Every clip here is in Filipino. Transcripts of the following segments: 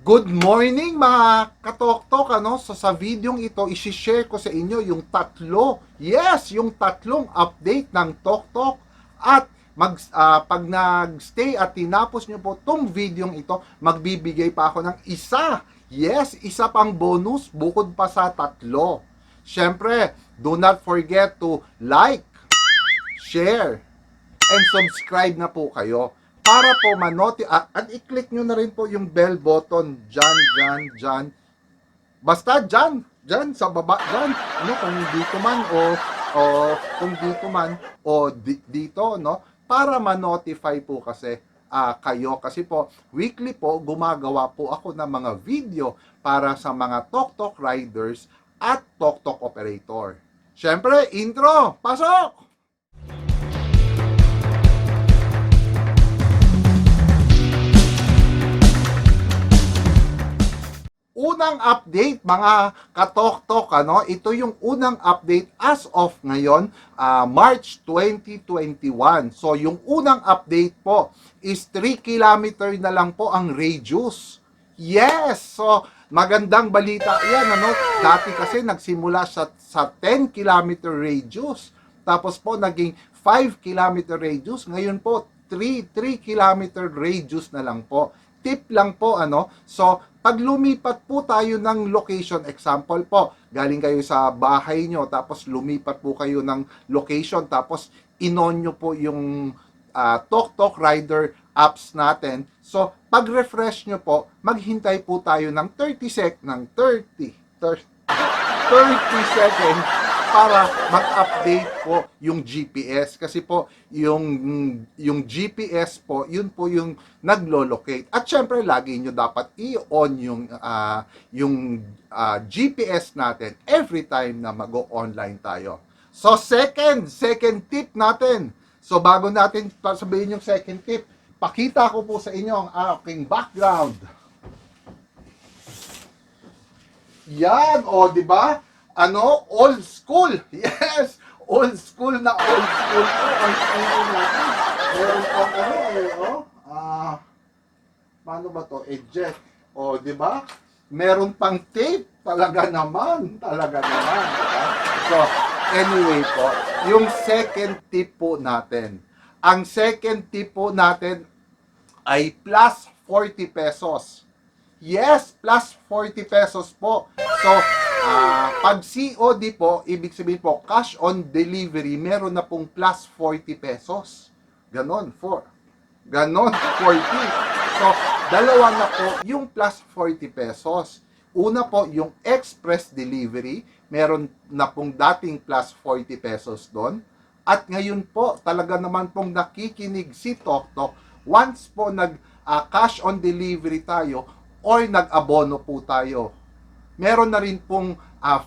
Good morning mga katoktok, ano? So sa videong ito, i-share ko sa inyo yung yung tatlong update ng Toktok at pag nag-stay at tinapos nyo po tong videong ito, magbibigay pa ako ng isa. Yes, isa pang bonus bukod pa sa tatlo. Syempre, do not forget to like, share, and subscribe na po kayo para po manoti at i-click nyo na rin po yung bell button dyan. Basta dyan sa baba dyan. Ano, kung dito man o kung dito man o dito, no? Para ma-notify po kasi kayo. Kasi po, weekly po, gumagawa po ako ng mga video para sa mga tok-tok riders at tok-tok operator. Siyempre, intro! Pasok! Unang update mga katoktok, ano? Ito yung unang update as of ngayon, March 2021. So yung unang update po is 3 kilometer na lang po ang radius. Yes! So magandang balita 'yan, ano? Dati kasi nagsimula sa 10 kilometer radius. Tapos po naging 5 kilometer radius. Ngayon po 3 kilometer radius na lang po. Tip lang po, ano? So, pag lumipat po tayo ng location, example po, galing kayo sa bahay nyo, tapos lumipat po kayo ng location, tapos inon nyo po yung Tok Rider apps natin. So, pag-refresh nyo po, maghintay po tayo ng 30 seconds para mag-update po yung GPS kasi po yung GPS po yun po yung naglo-locate at syempre lagi nyo dapat i-on yung GPS natin every time na mag-online tayo. So second tip natin, so bago natin sabihin yung second tip, pakita ko po sa inyo ang aking background. Yan, o, di ba? Ano, old school. Yes, old school na old school po ang school natin. Meron pang paano ba to? Eject. O, di ba? Meron pang tape. Talaga naman. Diba? So, anyway po, yung second tip po natin. Ang second tip po natin ay plus 40 pesos. Yes, plus 40 pesos po. So, pag COD po, ibig sabihin po, cash on delivery, meron na pong plus 40 pesos. Ganon, Ganon, 40. So, dalawa na po yung plus 40 pesos. Una po, yung express delivery, meron na pong dating plus 40 pesos doon. At ngayon po, talaga naman pong nakikinig si Toktok, once po cash on delivery tayo, or nag-abono po tayo, meron na rin pong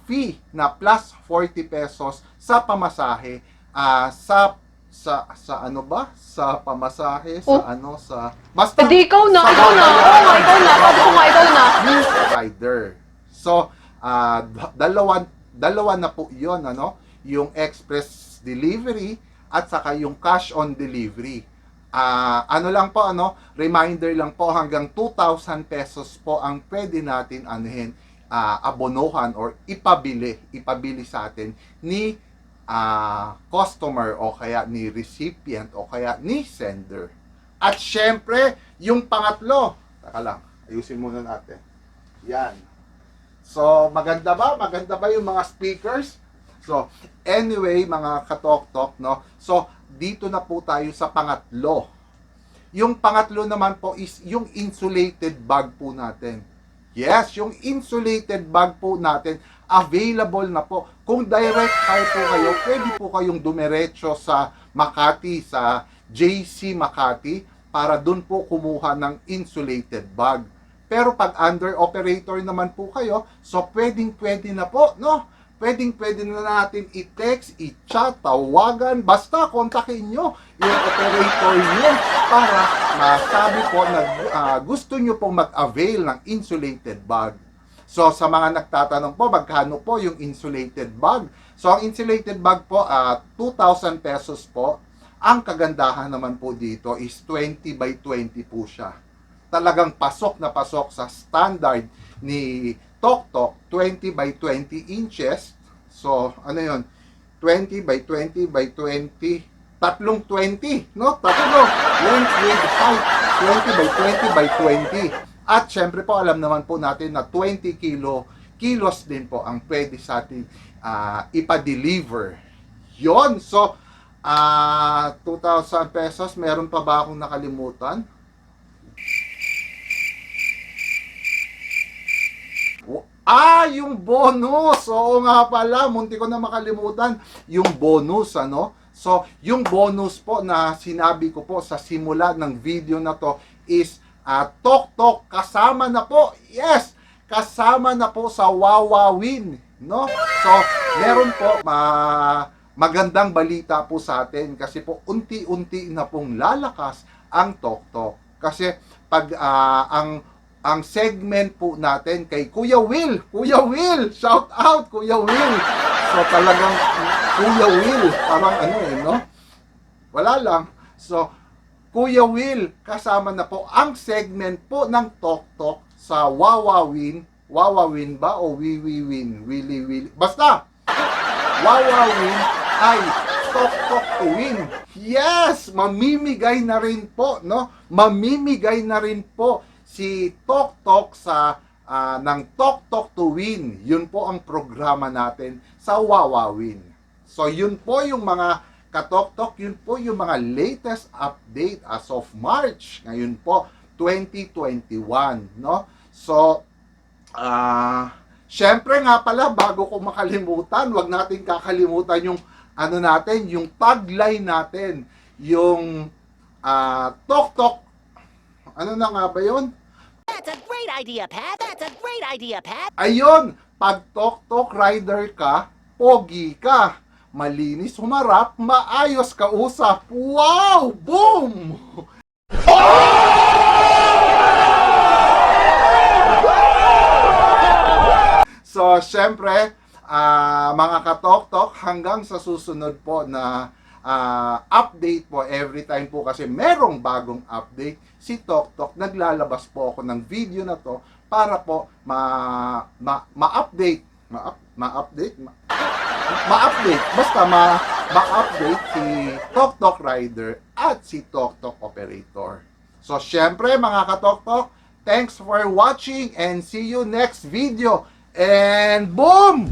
fee na plus 40 pesos sa pamasahe, sa ano ba? Sa pamasahe, sa basta Hindi, ikaw na, sa ikaw na. Oo nga, ikaw na. Sabi ko nga, ikaw na. ni rider. So, dalawa na po 'yon, ano? Yung express delivery at saka yung cash on delivery. Ano lang po, ano, reminder lang po, hanggang 2,000 pesos po ang pwede natin abonohan or ipabili sa atin ni customer o kaya ni recipient o kaya ni sender. At syempre, yung pangatlo, taka lang, ayusin muna natin. Yan. So, maganda ba? Maganda ba yung mga speakers? So, anyway, mga katoktok, no? So, dito na po tayo sa pangatlo. Yung pangatlo naman po is yung insulated bag po natin. Yes, yung insulated bag po natin, available na po. Kung direct hire po kayo, pwede po kayong dumiretso sa Makati, sa JC Makati, para dun po kumuha ng insulated bag. Pero pag under operator naman po kayo, so pwedeng-pwede na po, no? Pwedeng-pwede na natin i-text, i-chat, tawagan, basta kontakin nyo yung operator nyo para masabi po na gusto nyo pong mag-avail ng insulated bag. So, sa mga nagtatanong po, magkano po yung insulated bag? So, ang insulated bag po, 2,000 pesos po. Ang kagandahan naman po dito is 20 by 20 po siya. talagang pasok na pasok sa standard ni Toktok, 20 by 20 inches. So, ano yun? 20 by 20 by 20, tatlong 20, no? Tatlo, length, width, height, 20 by 20 by 20. At syempre po, alam naman po natin na 20 kilos din po ang pwede sa ating ipa-deliver. Yon. So, 2,000 pesos. Meron pa ba akong nakalimutan? Yung bonus! Oo nga pala, munti ko na makalimutan yung bonus, ano? So, yung bonus po na sinabi ko po sa simula ng video na to is Toktok kasama na po. Yes! Kasama na po sa Wawawin, no? So, meron po magandang balita po sa atin kasi po unti-unti na pong lalakas ang Toktok. Kasi pag ang segment po natin kay Kuya Will, shout out Kuya Will. So talagang Kuya Will, parang ano no? Wala lang. So Kuya Will, kasama na po ang segment po ng Toktok sa Wawawin. Wawawin ba o Wiwiwin? Willy. Basta, Wawawin ay Toktok to win. Yes! Mamimigay na rin po, no? Mamimigay na rin po si Toktok sa ng Toktok to win. Yun po ang programa natin sa Wawawin. So yun po yung mga katoktok, yun po yung mga latest update as of March. Ngayon po 2021, no? So syempre nga pala, bago ko makalimutan, wag natin kakalimutan yung ano natin, yung tagline natin, yung Toktok, ano na nga ba yun? That's a great idea, Pat. That's a great idea, Pat. Ayun, pag Toktok rider ka, pogi ka, malinis humarap, maayos ka usap. Wow! Boom! So, syempre, mga katoktok, hanggang sa susunod po na update po every time po kasi merong bagong update si Toktok, naglalabas po ako ng video na to para po ma-update si Toktok Rider at si Toktok Operator. So syempre mga katoktok, thanks for watching and see you next video. And boom!